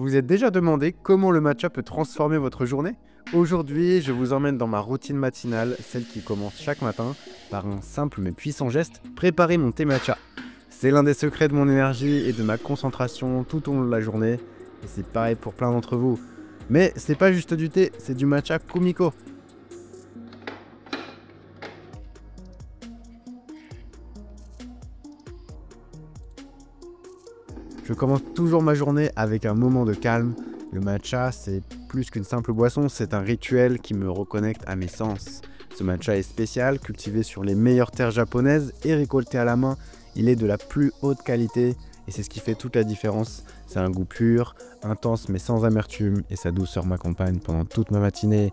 Vous êtes déjà demandé comment le matcha peut transformer votre journée? Aujourd'hui, je vous emmène dans ma routine matinale, celle qui commence chaque matin par un simple mais puissant geste, préparer mon thé matcha. C'est l'un des secrets de mon énergie et de ma concentration tout au long de la journée, et c'est pareil pour plein d'entre vous. Mais c'est pas juste du thé, c'est du matcha Kumiko. Je commence toujours ma journée avec un moment de calme. Le matcha, c'est plus qu'une simple boisson, c'est un rituel qui me reconnecte à mes sens. Ce matcha est spécial, cultivé sur les meilleures terres japonaises et récolté à la main. Il est de la plus haute qualité et c'est ce qui fait toute la différence. C'est un goût pur, intense mais sans amertume et sa douceur m'accompagne pendant toute ma matinée.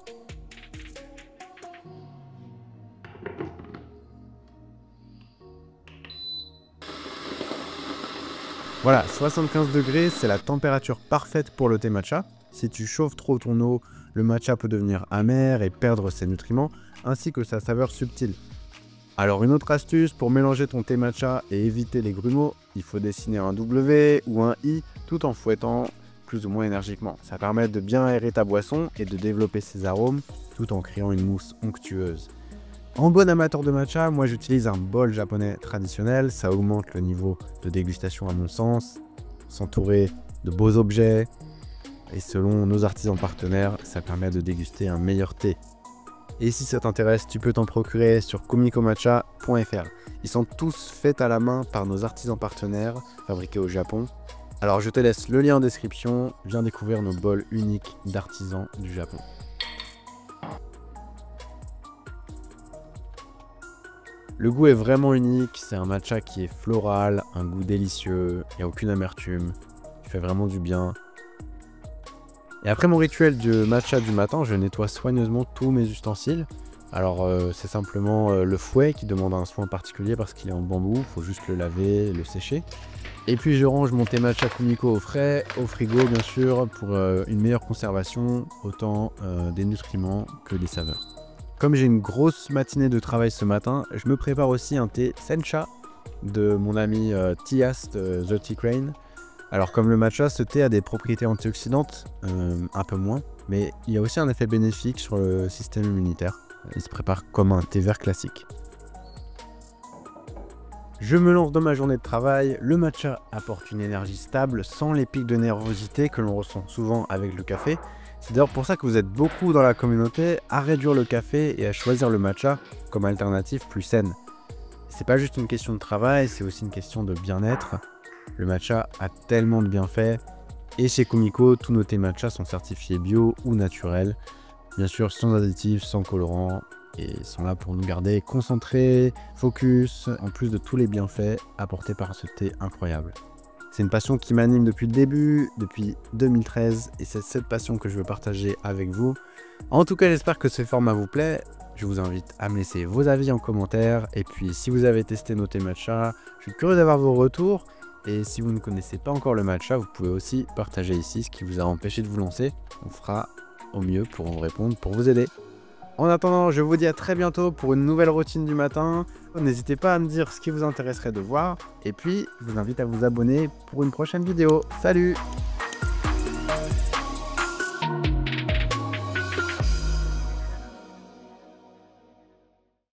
Voilà, 75 degrés, c'est la température parfaite pour le thé matcha. Si tu chauffes trop ton eau, le matcha peut devenir amer et perdre ses nutriments, ainsi que sa saveur subtile. Alors une autre astuce pour mélanger ton thé matcha et éviter les grumeaux, il faut dessiner un W ou un I tout en fouettant plus ou moins énergiquement. Ça permet de bien aérer ta boisson et de développer ses arômes tout en créant une mousse onctueuse. En bon amateur de matcha, moi j'utilise un bol japonais traditionnel, ça augmente le niveau de dégustation à mon sens, s'entourer de beaux objets, et selon nos artisans partenaires, ça permet de déguster un meilleur thé. Et si ça t'intéresse, tu peux t'en procurer sur kumikomatcha.fr. Ils sont tous faits à la main par nos artisans partenaires, fabriqués au Japon. Alors je te laisse le lien en description, viens découvrir nos bols uniques d'artisans du Japon. Le goût est vraiment unique, c'est un matcha qui est floral, un goût délicieux, il n'y a aucune amertume, il fait vraiment du bien. Et après mon rituel de matcha du matin, je nettoie soigneusement tous mes ustensiles. Alors c'est simplement le fouet qui demande un soin particulier parce qu'il est en bambou, il faut juste le laver, le sécher. Et puis je range mon thé matcha Kumiko au frais, au frigo bien sûr, pour une meilleure conservation, autant des nutriments que des saveurs. Comme j'ai une grosse matinée de travail ce matin, je me prépare aussi un thé sencha de mon ami Tias de The Tea Crane. Alors comme le matcha, ce thé a des propriétés antioxydantes, un peu moins, mais il y a aussi un effet bénéfique sur le système immunitaire. Il se prépare comme un thé vert classique. Je me lance dans ma journée de travail. Le matcha apporte une énergie stable sans les pics de nervosité que l'on ressent souvent avec le café. C'est d'ailleurs pour ça que vous êtes beaucoup dans la communauté à réduire le café et à choisir le matcha comme alternative plus saine. C'est pas juste une question de travail, c'est aussi une question de bien-être. Le matcha a tellement de bienfaits et chez Kumiko, tous nos thés matcha sont certifiés bio ou naturels. Bien sûr sans additifs, sans colorants et sont là pour nous garder concentrés, focus, en plus de tous les bienfaits apportés par ce thé incroyable. C'est une passion qui m'anime depuis le début, depuis 2013, et c'est cette passion que je veux partager avec vous. En tout cas, j'espère que ce format vous plaît. Je vous invite à me laisser vos avis en commentaire. Et puis, si vous avez testé nos thés matcha, je suis curieux d'avoir vos retours. Et si vous ne connaissez pas encore le matcha, vous pouvez aussi partager ici ce qui vous a empêché de vous lancer. On fera au mieux pour vous répondre, pour vous aider. En attendant, je vous dis à très bientôt pour une nouvelle routine du matin. N'hésitez pas à me dire ce qui vous intéresserait de voir. Et puis, je vous invite à vous abonner pour une prochaine vidéo. Salut!